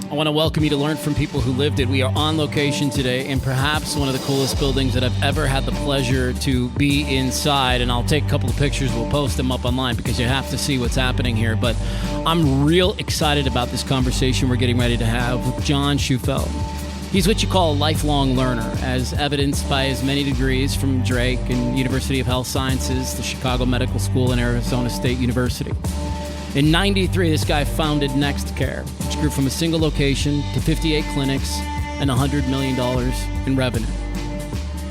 I want to welcome you to learn from people who lived it. We are on location today in perhaps one of the coolest buildings that I've ever had the pleasure to be inside. And I'll take a couple of pictures. We'll post them up online because you have to see what's happening here. But I'm real excited about this conversation we're getting ready to have with John Shufeldt. He's what you call a lifelong learner, as evidenced by his many degrees from Drake and University of Health Sciences, the Chicago Medical School, and Arizona State University. In '93, this guy founded NextCare, which grew from a single location to 58 clinics and $100 million in revenue.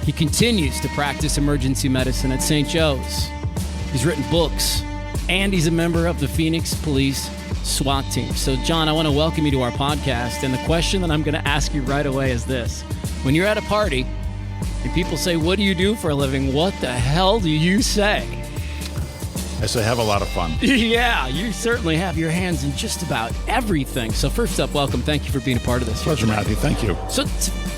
He continues to practice emergency medicine at St. Joe's. He's written books, and he's a member of the Phoenix Police SWAT team. So, John, I want to welcome you to our podcast. And the question that I'm going to ask you right away is this. When you're at a party and people say, "What do you do for a living?" what the hell do you say? I say have a lot of fun. Yeah, you certainly have your hands in just about everything. So first up, welcome. Thank you for being a part of this. Pleasure, Matthew. Thank you. So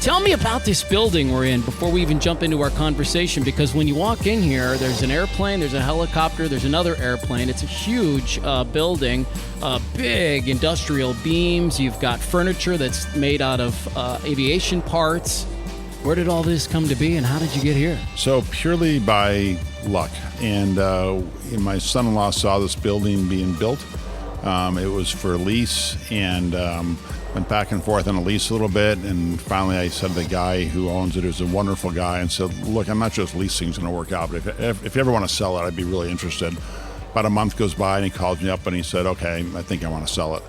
tell me about this building we're in before we even jump into our conversation, because when you walk in here, there's an airplane, there's a helicopter, there's another airplane. It's a huge building, big industrial beams. You've got furniture that's made out of aviation parts. Where did all this come to be, and how did you get here? So purely by luck. And my son-in-law saw this building being built. It was for lease, and went back and forth on a lease a little bit. And finally I said to the guy who owns it, who's a wonderful guy, and said, look, I'm not just leasing's going to work out, but if you ever want to sell it, I'd be really interested. About a month goes by, and he calls me up and he said, okay, I think I want to sell it.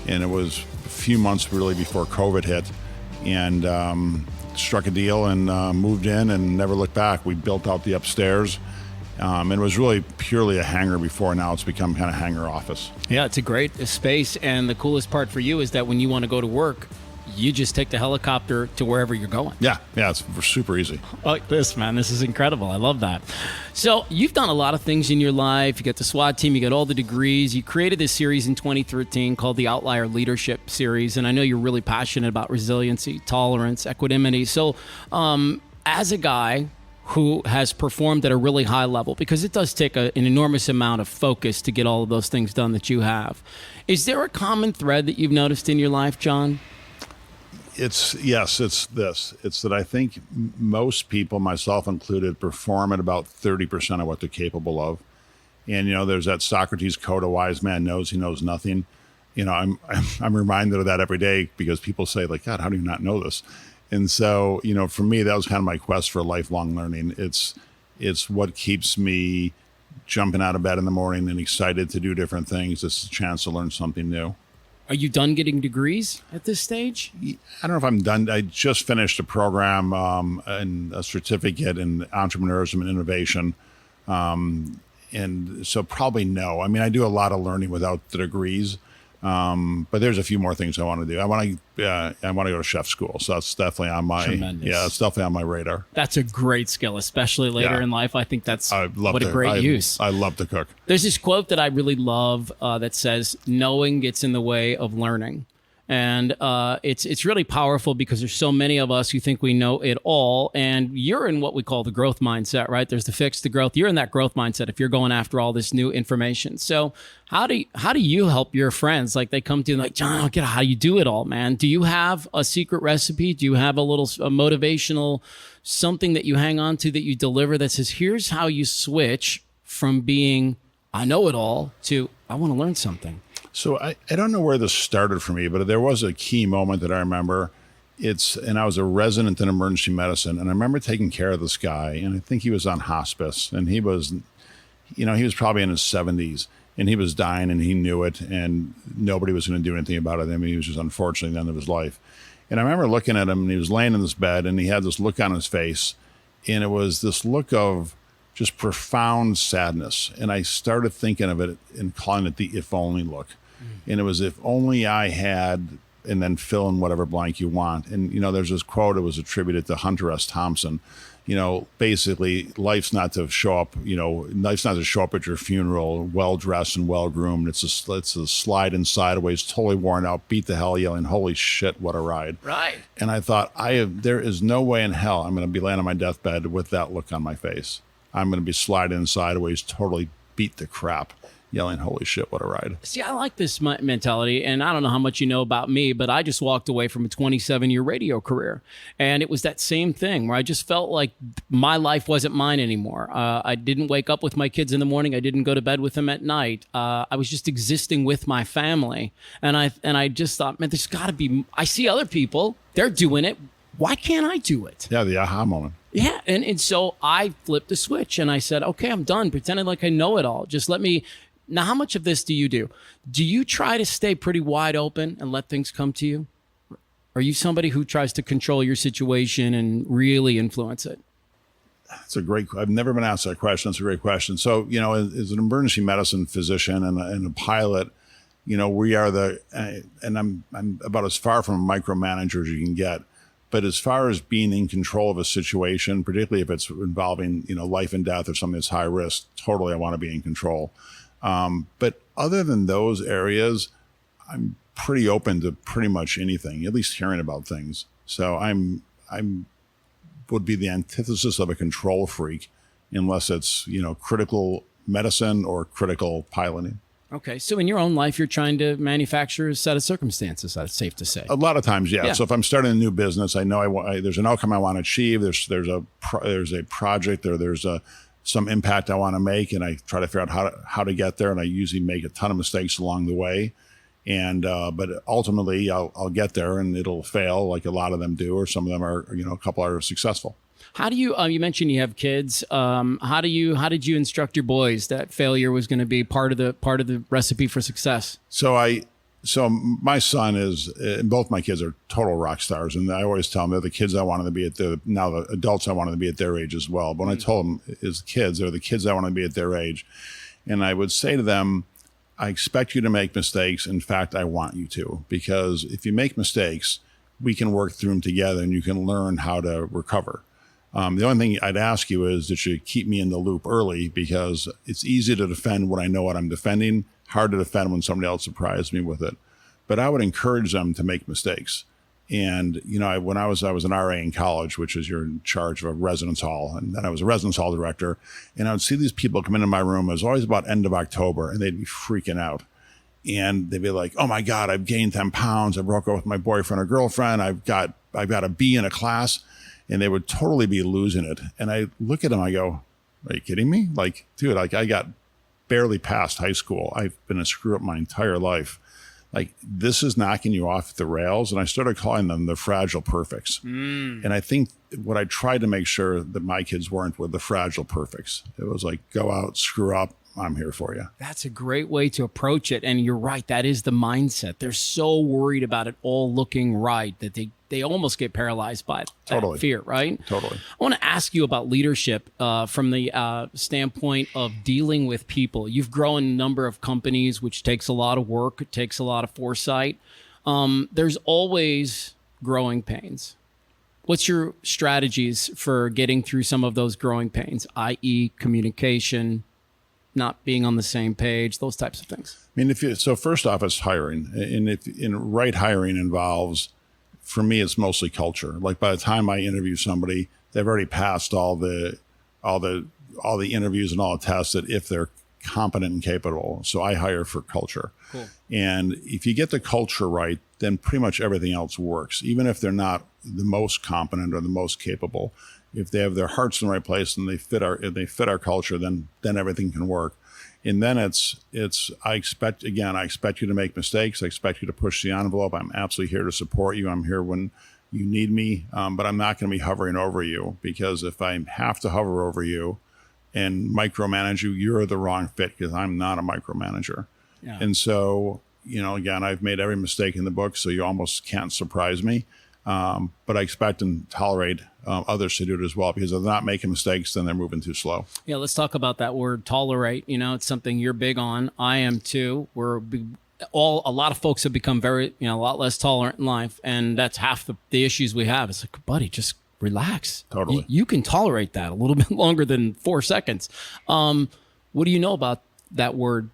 And it was a few months really before COVID hit, and struck a deal and moved in and never looked back. We built out the upstairs. And it was really purely a hangar before. Now it's become kind of hangar office. Yeah, it's a great space. And the coolest part for you is that when you want to go to work, you just take the helicopter to wherever you're going. Yeah, it's super easy. Like this, man. This is incredible. I love that. So you've done a lot of things in your life. You got the SWAT team. You got all the degrees. You created this series in 2013 called the Outlier Leadership Series. And I know you're really passionate about resiliency, tolerance, equanimity. So as a guy who has performed at a really high level, because it does take an enormous amount of focus to get all of those things done that you have, is there a common thread that you've noticed in your life, John? It's this. It's that I think most people, myself included, perform at about 30% of what they're capable of. And, there's that Socrates quote, a wise man knows he knows nothing. I'm reminded of that every day because people say, like, God, how do you not know this? And so, for me, that was kind of my quest for lifelong learning. It's what keeps me jumping out of bed in the morning and excited to do different things. It's a chance to learn something new. Are you done getting degrees at this stage? I don't know if I'm done. I just finished a program and a certificate in entrepreneurship and innovation. And so probably no. I mean, I do a lot of learning without the degrees. But there's a few more things I want to do. I want to go to chef school. So that's definitely on my it's definitely on my radar. That's a great skill, especially later in life. I think that's a great use. I love to cook. There's this quote that I really love that says, knowing gets in the way of learning. And it's really powerful because there's so many of us who think we know it all. And you're in what we call the growth mindset, right? There's the fix, the growth. You're in that growth mindset if you're going after all this new information. So how do you help your friends? Like they come to you and like, John, I don't get how you do it all, man. Do you have a secret recipe? Do you have a motivational something that you hang on to that you deliver that says, here's how you switch from being, I know it all, to I want to learn something? So I don't know where this started for me, but there was a key moment that I remember. And I was a resident in emergency medicine, and I remember taking care of this guy, and I think he was on hospice, and he was probably in his 70s, and he was dying, and he knew it, and nobody was going to do anything about it. I mean, he was just unfortunately at the end of his life. And I remember looking at him, and he was laying in this bed, and he had this look on his face, and it was this look of just profound sadness. And I started thinking of it and calling it the if only look. And it was if only I had, and then fill in whatever blank you want. And, there's this quote, it was attributed to Hunter S. Thompson. Basically, life's not to show up at your funeral well-dressed and well-groomed. It's a slide in sideways, totally worn out, beat the hell, yelling, holy shit, what a ride. Right. And I thought, there is no way in hell I'm going to be laying on my deathbed with that look on my face. I'm going to be sliding in sideways, totally beat the crap. yelling, "Holy shit, what a ride." See, I like this mentality, and I don't know how much you know about me, but I just walked away from a 27-year radio career, and it was that same thing where I just felt like my life wasn't mine anymore. I didn't wake up with my kids in the morning. I didn't go to bed with them at night. I was just existing with my family, and I just thought, man, there's got to be. I see other people, they're doing it. Why can't I do it? Yeah, the aha moment. Yeah, and so I flipped the switch, and I said, okay, I'm done pretending like I know it all. Just let me. Now, how much of this do you do? Do you try to stay pretty wide open and let things come to you? Are you somebody who tries to control your situation and really influence it? That's a great. I've never been asked that question. That's a great question. So, as an emergency medicine physician and a pilot, we are and I'm about as far from a micromanager as you can get. But as far as being in control of a situation, particularly if it's involving, life and death or something that's high risk, totally I want to be in control. But other than those areas, I'm pretty open to pretty much anything, at least hearing about things. So I'm would be the antithesis of a control freak, unless it's, critical medicine or critical piloting. Okay, so in your own life, you're trying to manufacture a set of circumstances, that's safe to say. A lot of times, yeah. So if I'm starting a new business, I know there's an outcome I want to achieve. There's a project, or there's some impact I want to make, and I try to figure out how to get there. And I usually make a ton of mistakes along the way, but ultimately I'll get there, and it'll fail, like a lot of them do, or some of them are, a couple are successful. How do you? You mentioned you have kids. How did you instruct your boys that failure was going to be part of the recipe for success? So my son and both my kids are total rock stars, and I always tell them they're the kids I wanted to be now the adults I wanted to be at their age as well. But when I told them as kids, they're the kids I want to be at their age, and I would say to them, I expect you to make mistakes. In fact, I want you to, because if you make mistakes, we can work through them together, and you can learn how to recover. The only thing I'd ask you is that you keep me in the loop early, because it's easy to defend when I know what I'm defending, hard to defend when somebody else surprised me with it. But I would encourage them to make mistakes. And, when I was an RA in college, which is you're in charge of a residence hall, and then I was a residence hall director, and I would see these people come into my room. It was always about end of October, and they'd be freaking out. And they'd be like, oh my God, I've gained 10 pounds. I broke up with my boyfriend or girlfriend. I've got a B in a class. And they would totally be losing it. And I look at them, I go, are you kidding me? Like, dude, I got barely past high school. I've been a screw up my entire life. Like, this is knocking you off the rails. And I started calling them the fragile perfects. And I think what I tried to make sure that my kids weren't were the fragile perfects. It was like, go out, screw up, I'm here for you. That's a great way to approach it. And you're right, that is the mindset. They're so worried about it all looking right that they almost get paralyzed by that fear, right? Totally. I want to ask you about leadership from the standpoint of dealing with people. You've grown a number of companies, which takes a lot of work. It takes a lot of foresight. There's always growing pains. What's your strategies for getting through some of those growing pains, i.e. communication, not being on the same page, those types of things? I mean, so first off, it's hiring. And right hiring involves, for me, it's mostly culture. Like, by the time I interview somebody, they've already passed all the interviews and all the tests that if they're competent and capable. So I hire for culture. Cool. And if you get the culture right, then pretty much everything else works. Even if they're not the most competent or the most capable, if they have their hearts in the right place and they fit our culture, then everything can work. And then I expect you to make mistakes. I expect you to push the envelope. I'm absolutely here to support you. I'm here when you need me, but I'm not going to be hovering over you, because if I have to hover over you and micromanage you, you're the wrong fit, because I'm not a micromanager. Yeah. And so, again, I've made every mistake in the book, so you almost can't surprise me. But I expect and tolerate others to do it as well, because if they're not making mistakes, then they're moving too slow. Yeah, let's talk about that word, tolerate. It's something you're big on. I am too. A lot of folks have become very, a lot less tolerant in life, and that's half the issues we have. It's like, buddy, just relax. Totally. You can tolerate that a little bit longer than 4 seconds. What do you know about that word?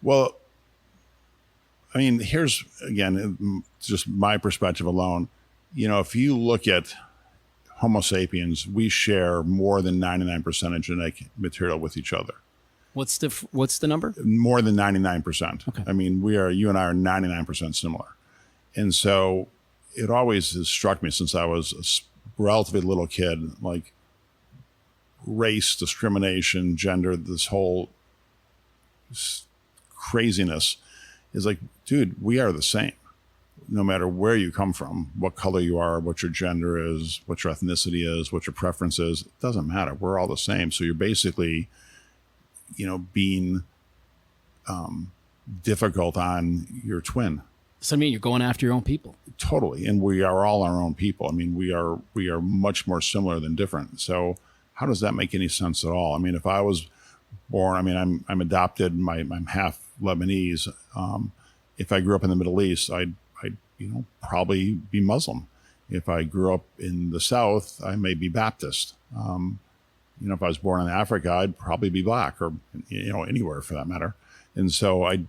Well, I mean, here's, again, just my perspective alone. If you look at Homo sapiens, we share more than 99% of genetic material with each other. What's the number? More than 99%. Okay. I mean, you and I are 99% similar. And so it always has struck me since I was a relatively little kid, like race, discrimination, gender, this whole craziness is like, dude, we are the same. No matter where you come from, what color you are, what your gender is, what your ethnicity is, what your preference is, it doesn't matter. We're all the same. So you're basically, being difficult on your twin. So I mean, you're going after your own people. Totally. And we are all our own people. I mean, we are much more similar than different. So how does that make any sense at all? I mean, if I was born, I mean, I'm adopted, I'm half Lebanese. If I grew up in the Middle East, I'd probably be Muslim. If I grew up in the South, I may be Baptist. If I was born in Africa, I'd probably be black, or, anywhere for that matter. And so I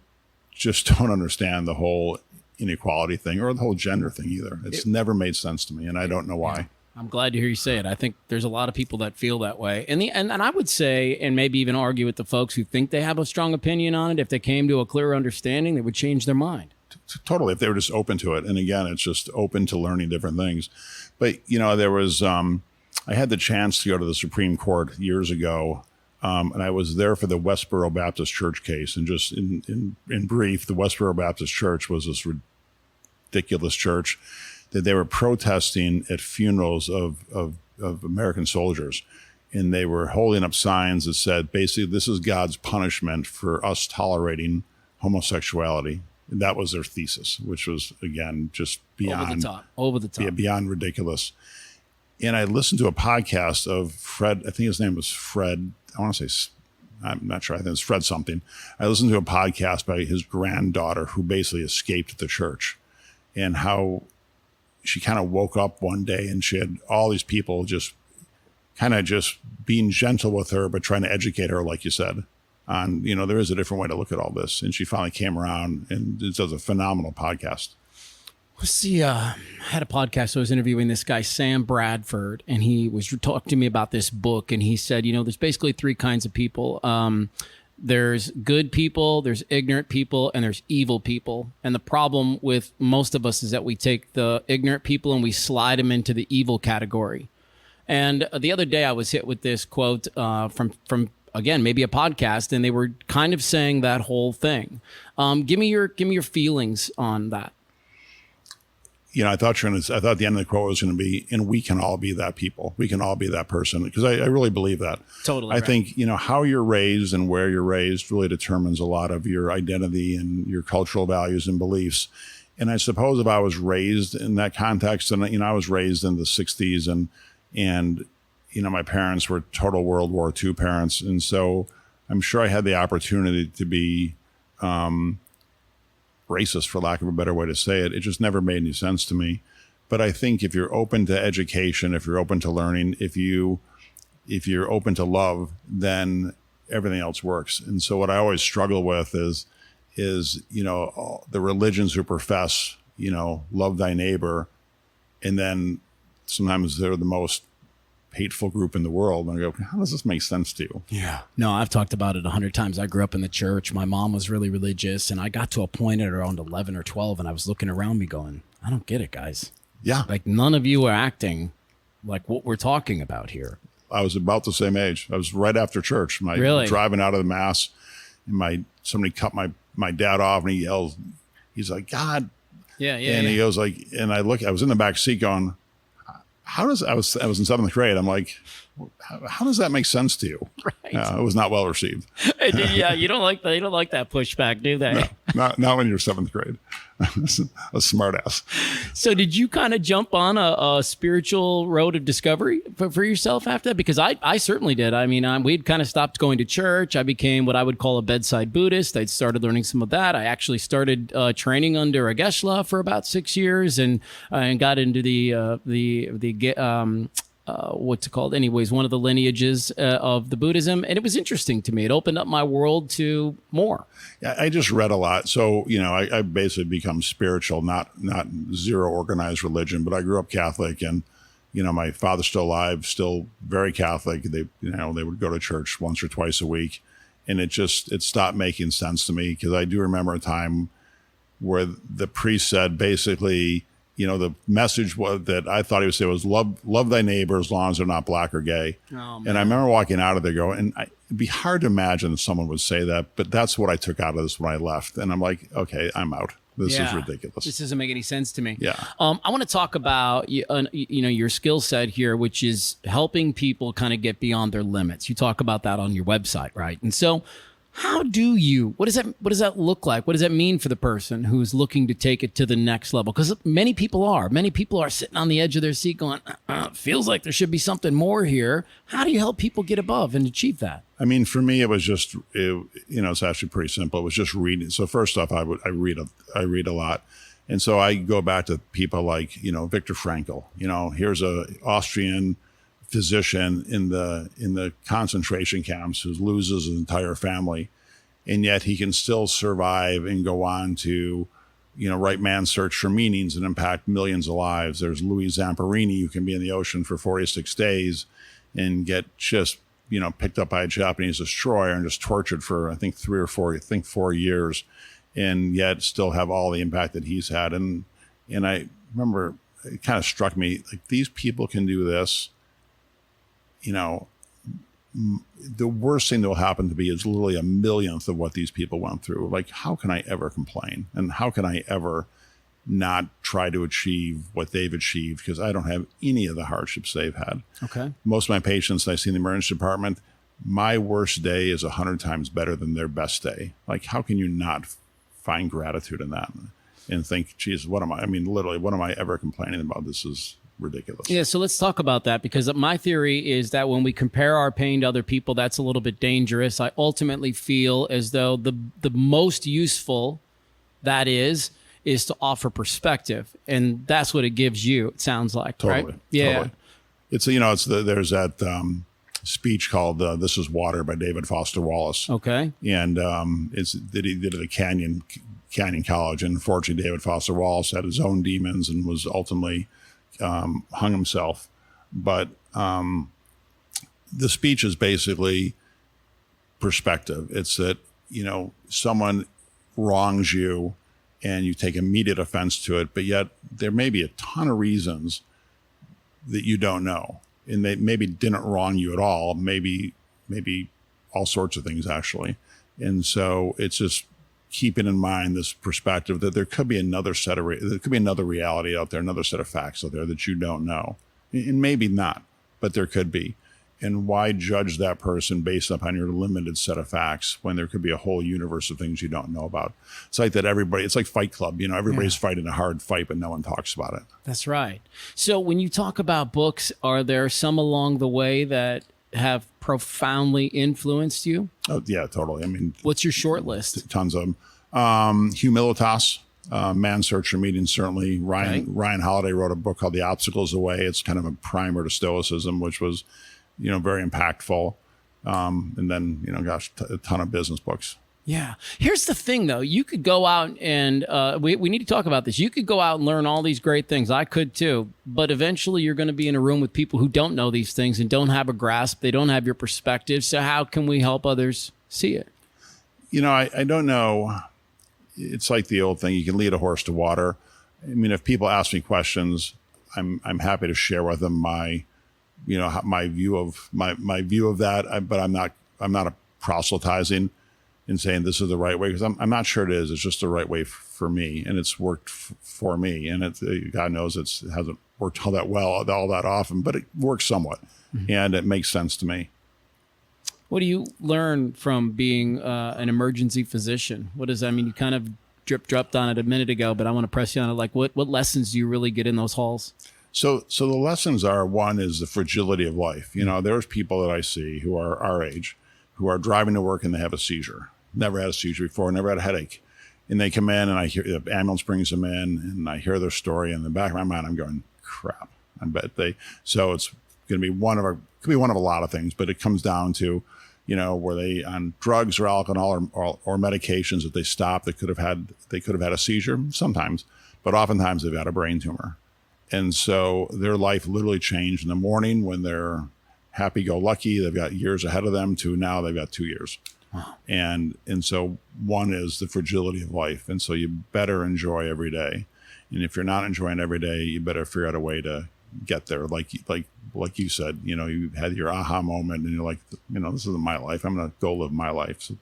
just don't understand the whole inequality thing or the whole gender thing either. It's never made sense to me, and I don't know why. I'm glad to hear you say it. I think there's a lot of people that feel that way. And I would say, and maybe even argue with the folks who think they have a strong opinion on it, if they came to a clearer understanding, they would change their mind. Totally, if they were just open to it. And again, it's just open to learning different things. But, there was, I had the chance to go to the Supreme Court years ago, and I was there for the Westboro Baptist Church case. And just in brief, the Westboro Baptist Church was this ridiculous church that they were protesting at funerals of American soldiers. And they were holding up signs that said, basically, this is God's punishment for us tolerating homosexuality. And that was their thesis, which was, again, just beyond over the top, beyond ridiculous. And I listened to a podcast of Fred. I think his name was Fred. I want to say, I'm not sure. I think it's Fred something. I listened to a podcast by his granddaughter who basically escaped the church, and how she kind of woke up one day and she had all these people just kind of just being gentle with her, but trying to educate her, like you said, on, there is a different way to look at all this. And she finally came around, and it does a phenomenal podcast. I had a podcast. I was interviewing this guy, Sam Bradford, and he was talking to me about this book. And he said, there's basically three kinds of people. There's good people, there's ignorant people, and there's evil people. And the problem with most of us is that we take the ignorant people and we slide them into the evil category. And the other day I was hit with this quote from again, maybe a podcast, and they were kind of saying that whole thing. Give me your feelings on that. I thought the end of the quote was going to be, and we can all be that people. We can all be that person, because I really believe that. Totally. I think, how you're raised and where you're raised really determines a lot of your identity and your cultural values and beliefs. And I suppose if I was raised in that context, and, I was raised in the 60s, and my parents were total World War II parents. And so I'm sure I had the opportunity to be racist, for lack of a better way to say it. It just never made any sense to me. But I think if you're open to education, if you're open to learning, if you're open to love, then everything else works. And so what I always struggle with is the religions who profess, love thy neighbor, and then sometimes they're the most hateful group in the world. And I go, how does this make sense to you? Yeah. No, I've talked about it 100 times. I grew up in the church. My mom was really religious, and I got to a point at around 11 or 12, and I was looking around me going, I don't get it, guys. Yeah. Like, none of you are acting like what we're talking about here. I was about the same age. I was right after church. Really? Driving out of the mass, and somebody cut my dad off, and he yells, he's like, God. Yeah. And he goes like, and I was in the back seat going, I was in seventh grade. I'm like, how does that make sense to you? Right. It was not well received. Yeah, you don't like that. You don't like that pushback, do they? No, not when you're seventh grade. A smart ass. So did you kind of jump on a spiritual road of discovery for yourself after that? Because I certainly did. I mean, we'd kind of stopped going to church. I became what I would call a bedside Buddhist. I'd started learning some of that. I actually started training under a Geshe-la for about 6 years, and got into what's it called? Anyways, one of the lineages of the Buddhism. And it was interesting to me. It opened up my world to more. Yeah, I just read a lot. So, I basically become spiritual, not zero organized religion, but I grew up Catholic, and, my father's still alive, still very Catholic. They would go to church once or twice a week. And it stopped making sense to me, because I do remember a time where the priest said, basically, the message that I thought he would say was love thy neighbor as long as they're not black or gay. Oh, man. And I remember walking out of there going, it'd be hard to imagine someone would say that, but that's what I took out of this when I left. And I'm like, okay, I'm out. This is ridiculous. This doesn't make any sense to me. Yeah. I want to talk about your skill set here, which is helping people kind of get beyond their limits. You talk about that on your website, right? And so, what does that look like? What does that mean for the person who's looking to take it to the next level? Because many people are sitting on the edge of their seat going, feels like there should be something more here. How do you help people get above and achieve that? I mean, for me, it was just, it's actually pretty simple. It was just reading. So first off, I read a lot. And so I go back to people like, Viktor Frankl. Here's a Austrian physician in the concentration camps who loses his entire family, and yet he can still survive and go on to, write Man's Search for Meanings and impact millions of lives. There's Louis Zamperini, who can be in the ocean for 46 days and get just, picked up by a Japanese destroyer and just tortured for, I think 4 years, and yet still have all the impact that he's had. And I remember it kind of struck me, like, these people can do this. The worst thing that will happen to me is literally a millionth of what these people went through. Like, how can I ever complain? And how can I ever not try to achieve what they've achieved? Because I don't have any of the hardships they've had. Okay. Most of my patients that I see in the emergency department, my worst day is 100 times better than their best day. Like, how can you not find gratitude in that and think, geez, what am I ever complaining about? This is ridiculous. Yeah, so let's talk about that, because my theory is that when we compare our pain to other people, that's a little bit dangerous. I ultimately feel as though the most useful that is to offer perspective, and that's what it gives you, it sounds like. Totally. Right? Yeah. Totally. There's that speech called "This Is Water" by David Foster Wallace. Okay. And he did it at Canyon College, and unfortunately David Foster Wallace had his own demons and was ultimately hung himself. But the speech is basically perspective. It's that, someone wrongs you and you take immediate offense to it, but yet there may be a ton of reasons that you don't know. And they maybe didn't wrong you at all. Maybe all sorts of things, actually. And so it's just keeping in mind this perspective that there could be another reality out there, another set of facts out there that you don't know. And maybe not, but there could be. And why judge that person based upon your limited set of facts when there could be a whole universe of things you don't know about? It's like that it's like Fight Club. Everybody's fighting a hard fight, but no one talks about it. That's right. So when you talk about books, are there some along the way that have profoundly influenced you? Oh, yeah, totally. I mean, what's your short list? Tons of them. Humilitas, Man's Search for Meaning, certainly. Ryan Holiday wrote a book called The Obstacles Away. It's kind of a primer to Stoicism, which was, very impactful. And then, a ton of business books. Yeah. Here's the thing, though. You could go out and we need to talk about this. You could go out and learn all these great things. I could, too. But eventually you're going to be in a room with people who don't know these things and don't have a grasp. They don't have your perspective. So how can we help others see it? I don't know. It's like the old thing. You can lead a horse to water. I mean, if people ask me questions, I'm happy to share with them my view of that. But I'm not proselytizing and saying this is the right way, because I'm not sure it is. It's just the right way for me, and it's worked for me. And God knows it hasn't worked all that well, all that often, but it works somewhat, and it makes sense to me. What do you learn from being an emergency physician? What does that mean? You kind of dropped on it a minute ago, but I want to press you on it. Like, what lessons do you really get in those halls? So the lessons are, one is the fragility of life. There's people that I see who are our age, who are driving to work and they have a seizure. Never had a seizure before, never had a headache. And they come in and I hear the ambulance brings them in and I hear their story. And in the back of my mind, I'm going, crap. So it's going to be could be one of a lot of things, but it comes down to, were they on drugs or alcohol or medications that they stopped that could have had a seizure? Sometimes, but oftentimes they've got a brain tumor. And so their life literally changed in the morning when they're happy-go-lucky. They've got years ahead of them to now they've got 2 years. And so one is the fragility of life. And so you better enjoy every day. And if you're not enjoying every day, you better figure out a way to get there. Like you said, you had your aha moment and you're like, this isn't my life. I'm going to go live my life. So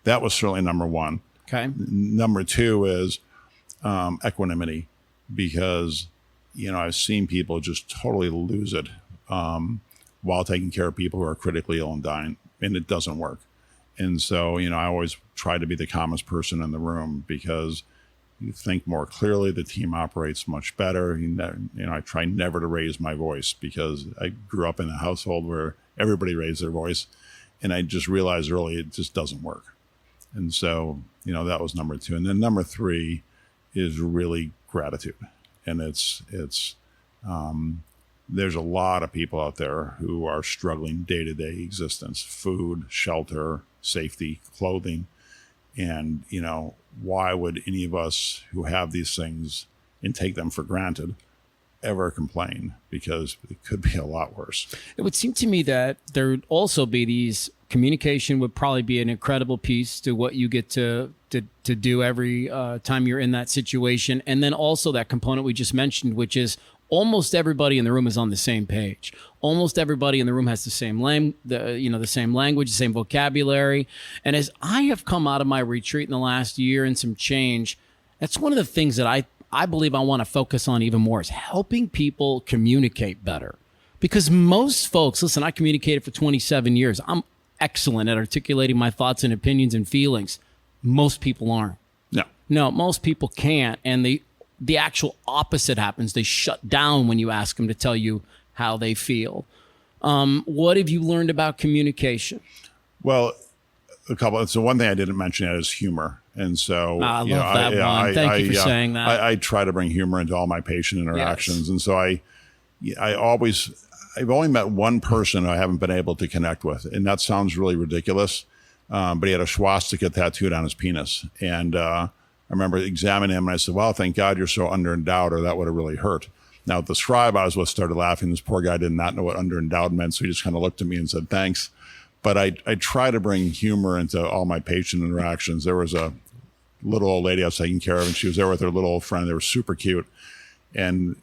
that was certainly number one. Okay. Number two is equanimity, because, I've seen people just totally lose it while taking care of people who are critically ill and dying, and it doesn't work. And so, I always try to be the calmest person in the room, because you think more clearly, the team operates much better. I try never to raise my voice, because I grew up in a household where everybody raised their voice, and I just realized early it just doesn't work. And so, that was number two. And then number three is really gratitude. And there's a lot of people out there who are struggling day-to-day existence, food, shelter, safety, clothing. And, why would any of us who have these things and take them for granted ever complain? Because it could be a lot worse. It would seem to me that there would also be these communication would probably be an incredible piece to what you get to do every time you're in that situation. And then also that component we just mentioned, which is almost everybody in the room is on the same page. Almost everybody in the room has the same the same language, the same vocabulary. And as I have come out of my retreat in the last year and some change, that's one of the things that I believe I want to focus on even more, is helping people communicate better. Because most folks, listen, I communicated for 27 years. I'm excellent at articulating my thoughts and opinions and feelings. Most people aren't. No, most people can't. And the actual opposite happens. They shut down when you ask them to tell you how they feel. What have you learned about communication? Well, a couple. So one thing I didn't mention is humor. And so I love that one. Thank you for saying that. I try to bring humor into all my patient interactions. Yes. And so I've only met one person I haven't been able to connect with. And that sounds really ridiculous. But he had a swastika tattooed on his penis. And I remember examining him and I said, well, thank God you're so underendowed, or that would have really hurt. Now, the scribe I was with started laughing. This poor guy did not know what underendowed meant. So he just kind of looked at me and said, thanks. But I try to bring humor into all my patient interactions. There was a little old lady I was taking care of, and she was there with her little old friend. They were super cute. And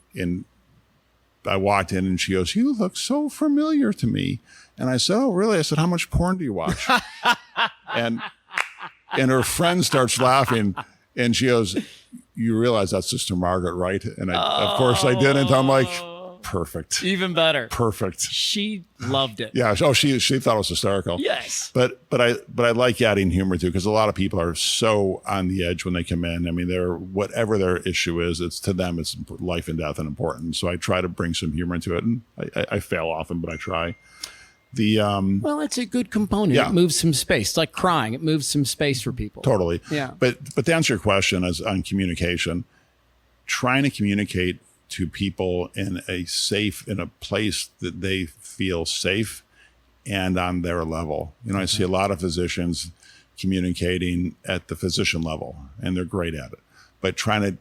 I walked in and she goes, you look so familiar to me. And I said, oh, really? I said, how much porn do you watch? and her friend starts laughing, and she goes, you realize that's Sister Margaret, right? And of course I didn't. I'm like, perfect. Even better. Perfect. She loved it. Yeah. Oh, she thought it was hysterical. Yes. But I like adding humor too, because a lot of people are so on the edge when they come in. I mean, whatever their issue is, it's to them, it's life and death and important. So I try to bring some humor into it, and I fail often, but I try. Well, it's a good component. Yeah. It moves some space. It's like crying. It moves some space for people. Totally. Yeah. But to answer your question on communication, trying to communicate to people in a place that they feel safe and on their level. I see a lot of physicians communicating at the physician level, and they're great at it. But trying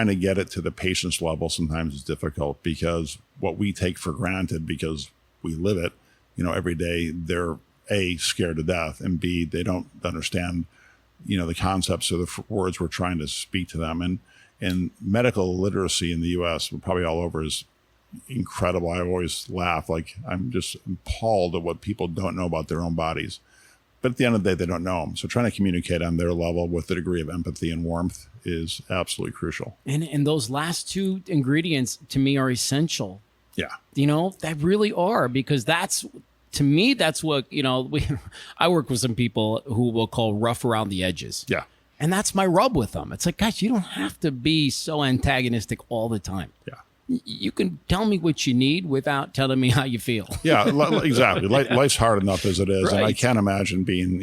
to get it to the patient's level sometimes is difficult, because what we take for granted because we live it, every day, they're A, scared to death, and B, they don't understand, the concepts or the words we're trying to speak to them. And medical literacy in the U.S., probably all over, is incredible. I always laugh. Like, I'm just appalled at what people don't know about their own bodies. But at the end of the day, they don't know them. So trying to communicate on their level with a degree of empathy and warmth is absolutely crucial. And those last two ingredients, to me, are essential. Yeah. They really are, because to me, that's what, I work with some people who we'll call rough around the edges. Yeah. And that's my rub with them. It's like, guys, you don't have to be so antagonistic all the time. Yeah. You can tell me what you need without telling me how you feel. Yeah, exactly. Life's hard enough as it is. Right. And I can't imagine being,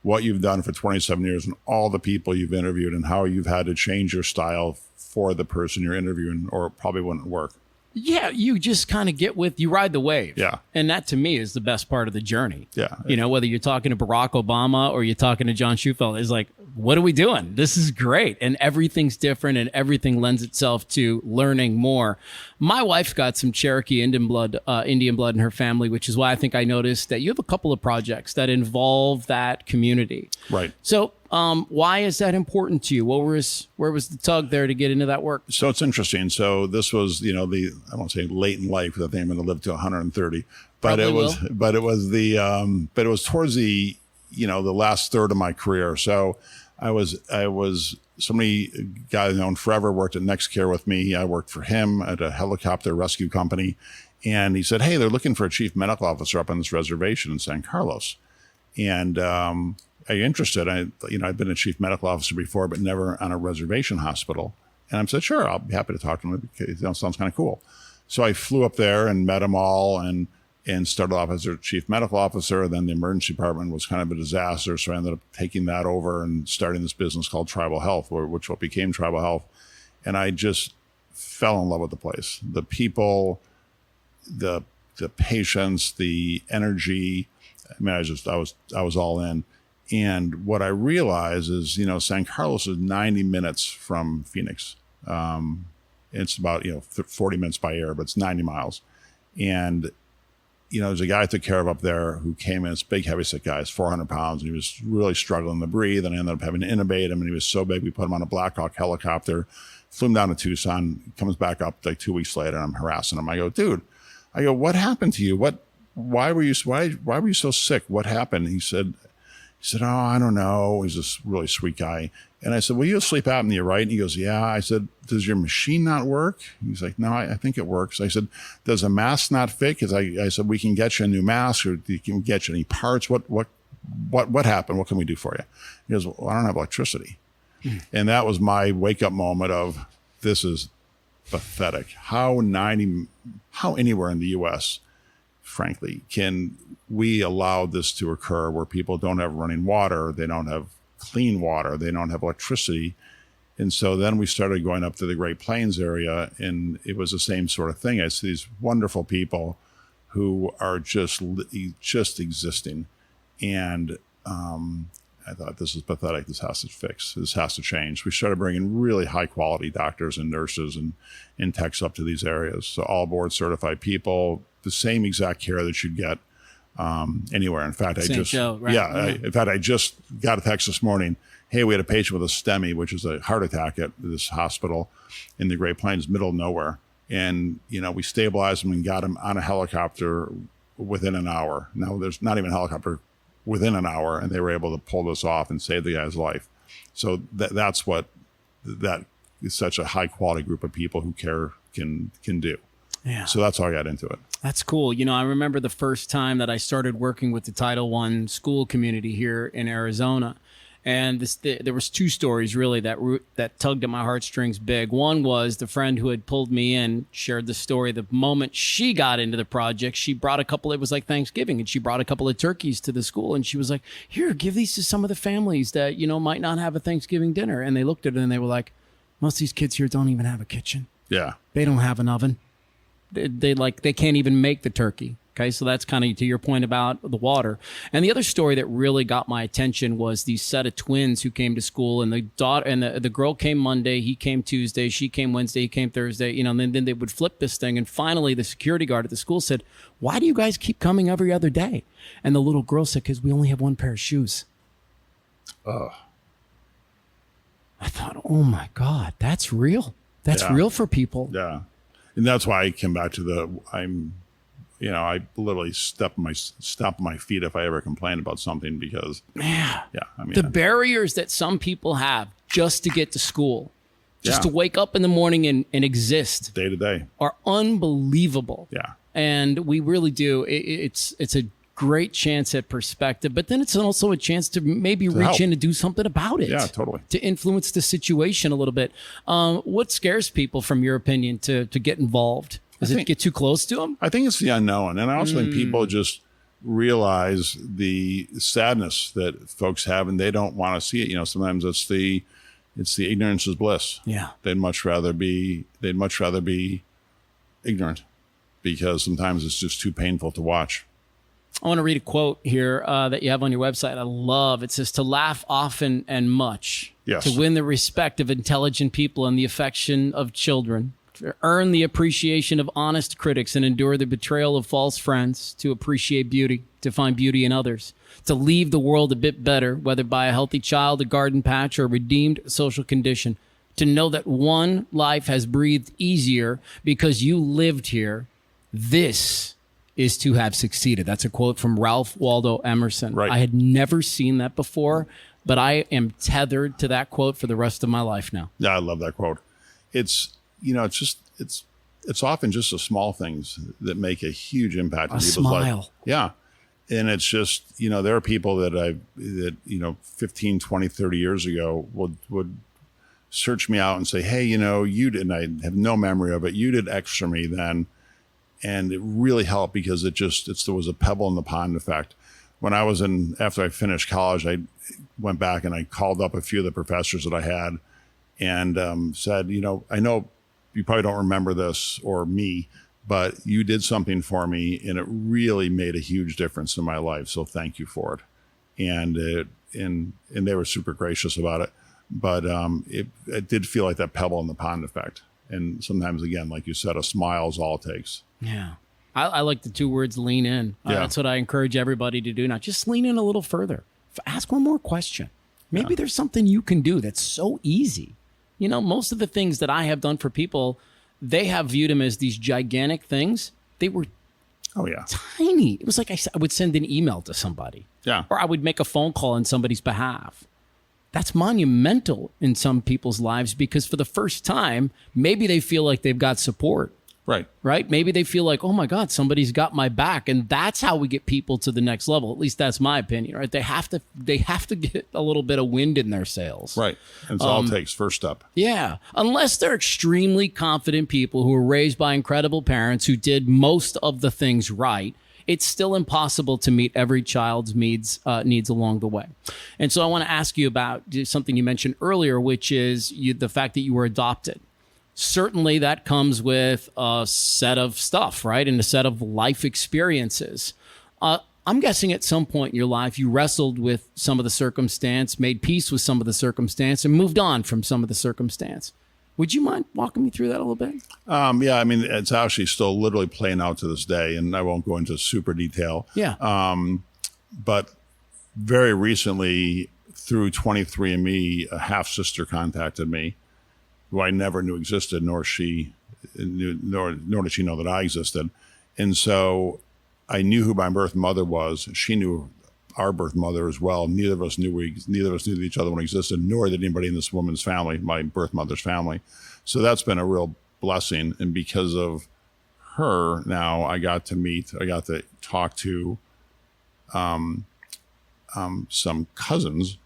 what you've done for 27 years and all the people you've interviewed and how you've had to change your style for the person you're interviewing, or it probably wouldn't work. Yeah, you just kind of you ride the wave. Yeah. And that, to me, is the best part of the journey. Yeah. Whether you're talking to Barack Obama or you're talking to John Shufeldt, it's like, what are we doing? This is great. And everything's different and everything lends itself to learning more. My wife's got some Cherokee Indian blood in her family, which is why I think I noticed that you have a couple of projects that involve that community. Right. So why is that important to you? Where was the tug there to get into that work? So it's interesting. So this was, I won't say late in life, because I think I'm going to live to 130, but it was towards the, the last third of my career. So I was somebody, guy I've known forever, worked at NextCare with me. I worked for him at a helicopter rescue company. And he said, hey, they're looking for a chief medical officer up on this reservation in San Carlos. And, are you interested? I've been a chief medical officer before, but never on a reservation hospital. And I said, sure, I'll be happy to talk to him. It sounds kind of cool. So I flew up there and met them all and started off as their chief medical officer. Then the emergency department was kind of a disaster. So I ended up taking that over and starting this business called Tribal Health, which became Tribal Health. And I just fell in love with the place. The people, the patients, the energy. I mean, I was all in. And what I realized is, San Carlos is 90 minutes from Phoenix. It's about, 40 minutes by air, but it's 90 miles. And, there's a guy I took care of up there who came in, this big, heavy, sick guy, he's 400 pounds, and he was really struggling to breathe. And I ended up having to intubate him, and he was so big, we put him on a Black Hawk helicopter, flew him down to Tucson, comes back up like 2 weeks later, and I'm harassing him. I go, dude, what happened to you? Why were you so sick? What happened? He said, oh, I don't know. He's this really sweet guy. And I said, well, you have sleep apnea, right? And he goes, yeah. I said, does your machine not work? He's like, no, I think it works. I said, does a mask not fit? Because I said, we can get you a new mask, or you can get you any parts. What happened? What can we do for you? He goes, well, I don't have electricity. And that was my wake up moment of, this is pathetic. How anywhere in the U.S., frankly, can we allow this to occur where people don't have running water, they don't have clean water, they don't have electricity? And so then we started going up to the Great Plains area, and it was the same sort of thing. I see these wonderful people who are just existing. And I thought, this is pathetic. This has to fix. This has to change. We started bringing really high quality doctors and nurses and techs up to these areas. So all board certified people, the same exact care that you'd get anywhere. In fact, I just got a text this morning. Hey, we had a patient with a STEMI, which is a heart attack at this hospital in the Great Plains, middle of nowhere. And, we stabilized him and got him on a helicopter within an hour. Now, there's not even a helicopter within an hour, and they were able to pull this off and save the guy's life. So that is such a high quality group of people who care can do. Yeah. So that's how I got into it. That's cool. I remember the first time that I started working with the Title I school community here in Arizona. And there was two stories really that tugged at my heartstrings big. One was the friend who had pulled me in shared the story. The moment she got into the project, she brought it was like Thanksgiving, and she brought a couple of turkeys to the school, and she was like, here, give these to some of the families that, might not have a Thanksgiving dinner. And they looked at it and they were like, most of these kids here don't even have a kitchen. Yeah. They don't have an oven. They can't even make the turkey. Okay, so that's kind of to your point about the water. And the other story that really got my attention was these set of twins who came to school, and the girl came Monday, he came Tuesday, she came Wednesday, he came Thursday, and then they would flip this thing. And finally, the security guard at the school said, why do you guys keep coming every other day? And the little girl said, because we only have one pair of shoes. Oh. I thought, oh my God, that's real. That's real for people. Yeah. And that's why I came back to I literally step on my feet if I ever complain about something, because the barriers that some people have just to get to school, just to wake up in the morning and exist day to day are unbelievable. Yeah. And we really do. It's a great chance at perspective, but then it's also a chance to maybe reach in and do something about it. Yeah, totally. To influence the situation a little bit. What scares people, from your opinion, to get involved? Does it get too close to them? I think it's the unknown. And I also think people just realize the sadness that folks have, and they don't want to see it. Sometimes it's the ignorance is bliss. Yeah. They'd much rather be ignorant, because sometimes it's just too painful to watch. I want to read a quote here that you have on your website. I love it. Says, to laugh often and much, Yes. to win the respect of intelligent people and the affection of children, to earn the appreciation of honest critics and endure the betrayal of false friends, to appreciate beauty, to find beauty in others, to leave the world a bit better, whether by a healthy child, a garden patch, or a redeemed social condition, to know that one life has breathed easier because you lived here. This is to have succeeded. That's a quote from Ralph Waldo Emerson. Right. I had never seen that before, but I am tethered to that quote for the rest of my life now. Yeah, I love that quote. It's, it's often just the small things that make a huge impact in people's smile. life. Yeah. And it's just, there are people that 15, 20, 30 years ago would search me out and say, hey, you did, and I have no memory of it. You did X for me then. And it really helped because there was a pebble in the pond effect. When after I finished college, I went back and I called up a few of the professors that I had and said, I know you probably don't remember this or me, but you did something for me and it really made a huge difference in my life. So thank you for it. And they were super gracious about it. But it did feel like that pebble in the pond effect. And sometimes, again, like you said, a smile is all it takes. Yeah. I like the two words, lean in. Yeah. That's what I encourage everybody to do now. Just lean in a little further. Ask one more question. Maybe there's something you can do that's so easy. Most of the things that I have done for people, they have viewed them as these gigantic things. They were tiny. It was like I would send an email to somebody. Yeah. Or I would make a phone call on somebody's behalf. That's monumental in some people's lives because for the first time, maybe they feel like they've got support. Right? Maybe they feel like, oh my God, somebody's got my back. And that's how we get people to the next level. At least that's my opinion, right? They have to get a little bit of wind in their sails. Right. And it's all it takes, first step. Yeah. Unless they're extremely confident people who were raised by incredible parents who did most of the things right, it's still impossible to meet every child's needs along the way. And so I want to ask you about something you mentioned earlier, which is the fact that you were adopted. Certainly that comes with a set of stuff, right? And a set of life experiences. I'm guessing at some point in your life, you wrestled with some of the circumstance, made peace with some of the circumstance, and moved on from some of the circumstance. Would you mind walking me through that a little bit? Yeah, I mean, it's actually still literally playing out to this day, and I won't go into super detail. Yeah. But very recently, through 23andMe, a half-sister contacted me, who I never knew existed, nor did she know that I existed. And so I knew who my birth mother was. She knew our birth mother as well. Neither of us knew that each other one existed, nor did anybody in this woman's family, my birth mother's family. So that's been a real blessing. And because of her, now I got to talk to some cousins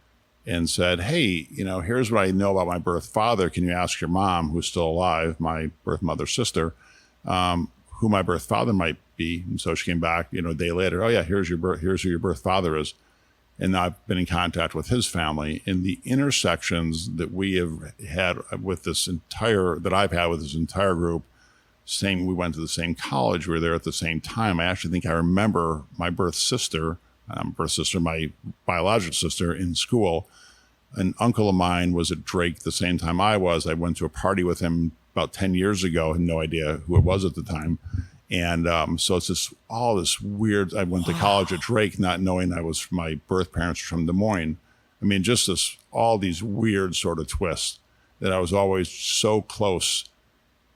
and said, hey, here's what I know about my birth father. Can you ask your mom, who's still alive, my birth mother's sister, who my birth father might be? And so she came back, a day later. Oh yeah, here's who your birth father is. And I've been in contact with his family. In the intersections that we have had with I've had with this entire group, we went to the same college, we were there at the same time. I actually think I remember my my biological sister in school. An uncle of mine was at Drake the same time I was. I went to a party with him about 10 years ago, had no idea who it was at the time. And so it's all this weird, I went to college at Drake not knowing my birth parents were from Des Moines. I mean, just all these weird sort of twists that I was always so close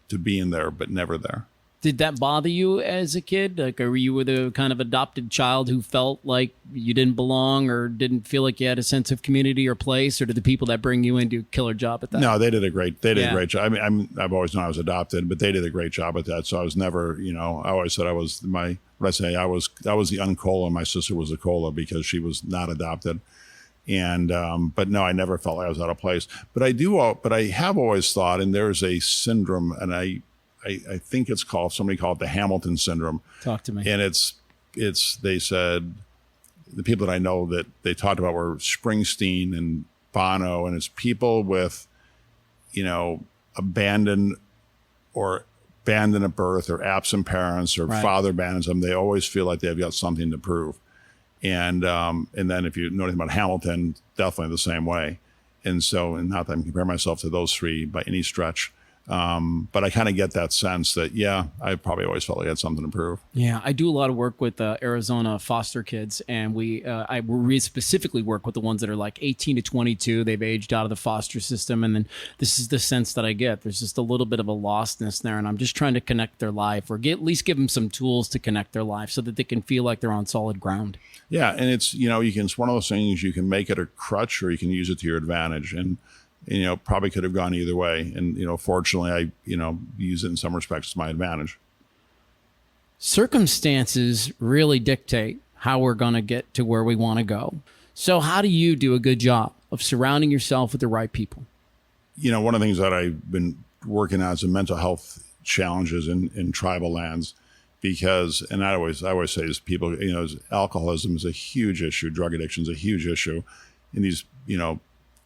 to being there, but never there. Did that bother you as a kid? Like, or you were the kind of adopted child who felt like you didn't belong or didn't feel like you had a sense of community or place? Or did the people that bring you in do a killer job at that? No, they did a great job. I mean, I've always known I was adopted, but they did a great job at that. So I was never, I always said I was I was the uncola. My sister was a cola because she was not adopted. And, but no, I never felt like I was out of place. But I have always thought, and there's a syndrome, and I think somebody called it the Hamilton syndrome. Talk to me. And they said, the people that I know that they talked about were Springsteen and Bono, and it's people with, abandoned or abandoned at birth or absent parents or father abandons them, they always feel like they've got something to prove. And then if you know anything about Hamilton, definitely the same way. And so, and not that I compare myself to those three by any stretch, but I kind of get that sense that, I probably always felt like I had something to prove. Yeah, I do a lot of work with Arizona foster kids, and we specifically work with the ones that are like 18 to 22. They've aged out of the foster system, and then this is the sense that I get. There's just a little bit of a lostness there, and I'm just trying to connect their life, or at least give them some tools to connect their life so that they can feel like they're on solid ground. Yeah, and it's it's one of those things, you can make it a crutch or you can use it to your advantage, and probably could have gone either way. And, fortunately, I, use it in some respects to my advantage. Circumstances really dictate how we're going to get to where we want to go. So how do you do a good job of surrounding yourself with the right people? One of the things that I've been working on is the mental health challenges in tribal lands, because, and I always say this, people, alcoholism is a huge issue. Drug addiction is a huge issue. And these,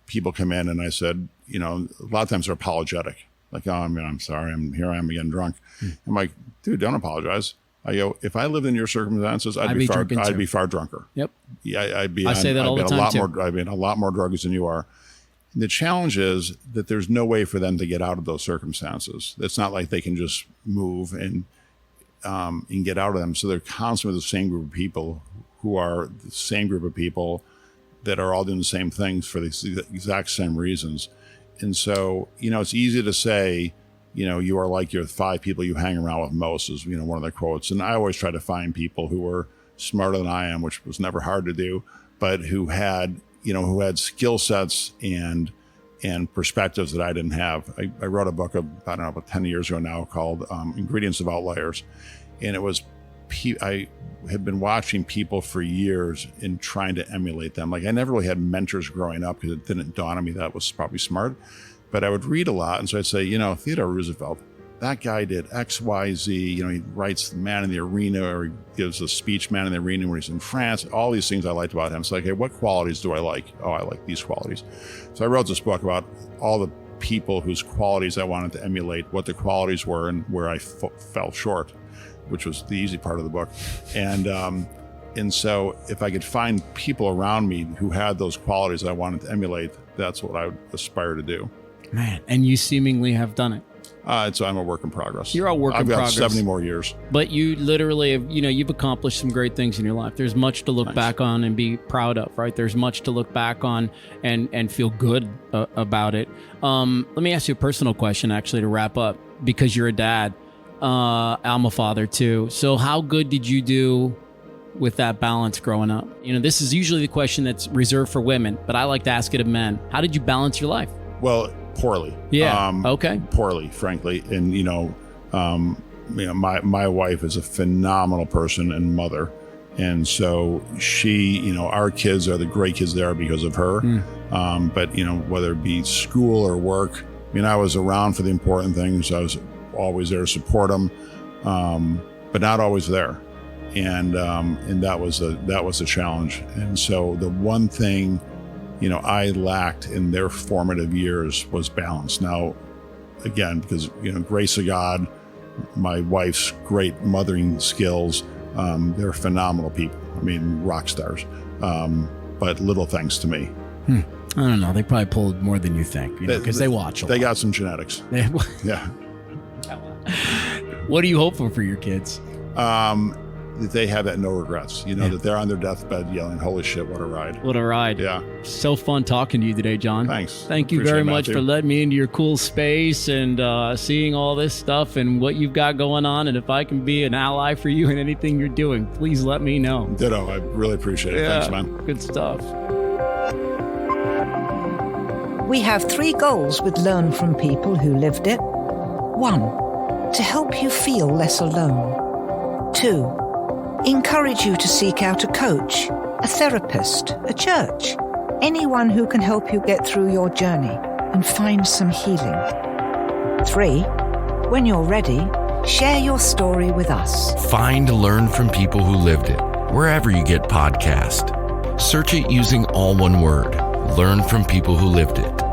people come in, and I said, a lot of times they're apologetic. Like, I'm sorry, here I am again drunk. I'm like, dude, don't apologize. I go, if I lived in your circumstances, I'd be far drunker. Yep. Yeah, I say that all the time too. I'd be in a lot more drugs than you are. And the challenge is that there's no way for them to get out of those circumstances. It's not like they can just move and get out of them. So they're constantly with the same group of people who are the same group of people that are all doing the same things for the exact same reasons. And so, it's easy to say, you are like your 5 people you hang around with most, is, one of the quotes. And I always try to find people who were smarter than I am, which was never hard to do, but who had skill sets and perspectives that I didn't have. I wrote a book about 10 years ago now called Ingredients of Outliers. And it was, I had been watching people for years and trying to emulate them. Like, I never really had mentors growing up because it didn't dawn on me that was probably smart, but I would read a lot. And so I'd say, Theodore Roosevelt, that guy did X, Y, Z, he writes Man in the Arena, or he gives a speech, Man in the Arena, when he's in France, all these things I liked about him. So like, hey, what qualities do I like? Oh, I like these qualities. So I wrote this book about all the people whose qualities I wanted to emulate, what the qualities were and where I fell short, which was the easy part of the book. And so if I could find people around me who had those qualities I wanted to emulate, that's what I would aspire to do. Man, and you seemingly have done it. So I'm a work in progress. You're a work in progress. I've got 70 more years. But you literally have, you've accomplished some great things in your life. There's much to look back on and be proud of, right? There's much to look back on and feel good about it. Let me ask you a personal question, actually, to wrap up, because you're a dad. I'm a father too. So how good did you do with that balance growing up? This is usually the question that's reserved for women, but I like to ask it of men. How did you balance your life? Well, poorly. Yeah. Okay. Poorly, frankly. And, my wife is a phenomenal person and mother. And so she, our kids are the great kids they are because of her. But, whether it be school or work, I was around for the important things. I was always there to support them, but not always there. And that was a challenge. And so the one thing, I lacked in their formative years was balance. Now, again, because, grace of God, my wife's great mothering skills, they're phenomenal people. Rock stars. But little thanks to me. I don't know. They probably pulled more than you think, because they watch a lot. They got some genetics. Yeah. What are you hoping for your kids? That they have that no regrets, that they're on their deathbed yelling, holy shit, what a ride. What a ride. Yeah. So fun talking to you today, John. Thanks. Thank you very much for letting me into your cool space and seeing all this stuff and what you've got going on. And if I can be an ally for you in anything you're doing, please let me know. Ditto. I really appreciate it. Yeah, thanks, man. Good stuff. We have 3 goals with Learn from People Who Lived It. 1, to help you feel less alone. 2, encourage you to seek out a coach, a therapist, a church, anyone who can help you get through your journey and find some healing. 3, when you're ready, share your story with us. Find Learn from People Who Lived It wherever you get podcasts. Search it using all one word, Learn from People Who Lived It.